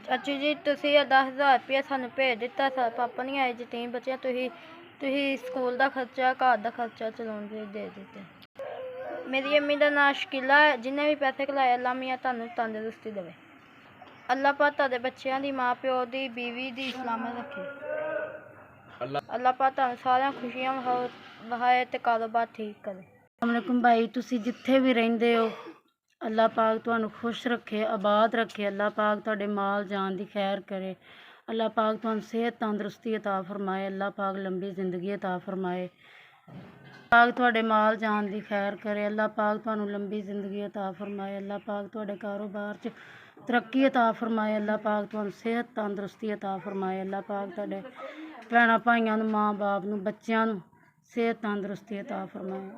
ਚਾਚੂ ਜੀ ਤੁਸੀਂ 10,000 ਰੁਪਇਆ ਸਾਨੂੰ ਭੇਜ ਦਿੱਤਾ। ਪਾਪਾ ਨਹੀਂ ਆਏ ਯਤੀਮ ਬੱਚਿਆਂ, ਤੁਸੀਂ ਸਕੂਲ ਦਾ ਖਰਚਾ, ਘਰ ਦਾ ਖਰਚਾ ਚਲਾਉਣ ਦੇ ਦਿੱਤੇ। ਮੇਰੀ ਅੰਮੀ ਦਾ ਨਾਂ ਸ਼ਕੀਲਾ ਹੈ। ਜਿੰਨੇ ਵੀ ਪੈਸੇ ਖਿਲਾਏ ਅੱਲਾ ਮੀਆਂ ਤੁਹਾਨੂੰ ਤੰਦਰੁਸਤੀ ਦੇਵੇ। ਅੱਲਾ ਪਾਕ ਤੁਹਾਡੇ ਬੱਚਿਆਂ ਦੀ, ਮਾਂ ਪਿਓ ਦੀ, ਬੀਵੀ ਦੀ ਸਲਾਮਤ ਰੱਖੇ। ਅੱਲਾ ਪਾਕ ਤੁਹਾਨੂੰ ਸਾਰਿਆਂ ਖੁਸ਼ੀਆਂ ਵਹਾਏ ਤੇ ਕਾਰੋਬਾਰ ਠੀਕ ਕਰੇ। ਅਸਲਾਮੁਅਲੈਕੁਮ ਭਾਈ, ਤੁਸੀਂ ਜਿੱਥੇ ਵੀ ਰਹਿੰਦੇ ਹੋ ਅੱਲਾ ਪਾਕ ਤੁਹਾਨੂੰ ਖੁਸ਼ ਰੱਖੇ, ਆਬਾਦ ਰੱਖੇ। ਅੱਲਾ ਪਾਕ ਤੁਹਾਡੇ ਮਾਲ ਜਾਨ ਦੀ ਖੈਰ ਕਰੇ। ਅੱਲਾ ਪਾਕ ਤੁਹਾਨੂੰ ਸਿਹਤ ਤੰਦਰੁਸਤੀ ਅਤਾ ਫਰਮਾਏ। ਅੱਲਾ ਪਾਕ ਲੰਬੀ ਜ਼ਿੰਦਗੀ ਅਤਾ ਫਰਮਾਏ। ਪਾਕ ਤੁਹਾਡੇ ਮਾਲ ਜਾਨ ਦੀ ਖੈਰ ਕਰੇ। ਅੱਲਾ ਪਾਕ ਤੁਹਾਨੂੰ ਲੰਬੀ ਜ਼ਿੰਦਗੀ ਅਤਾ ਫਰਮਾਏ। ਅੱਲਾ ਪਾਕ ਤੁਹਾਡੇ ਕਾਰੋਬਾਰ 'ਚ ਤਰੱਕੀ ਅਤਾ ਫਰਮਾਏ। ਅੱਲਾ ਪਾਕ ਤੁਹਾਨੂੰ ਸਿਹਤ ਤੰਦਰੁਸਤੀ ਅਤਾ ਫਰਮਾਏ। ਅੱਲਾ ਪਾਕ ਤੁਹਾਡੇ ਭੈਣਾਂ ਭਾਈਆਂ ਨੂੰ, ਮਾਂ ਬਾਪ ਨੂੰ, ਬੱਚਿਆਂ ਨੂੰ ਸਿਹਤ ਤੰਦਰੁਸਤੀ ਅਤਾ ਫਰਮਾਏ।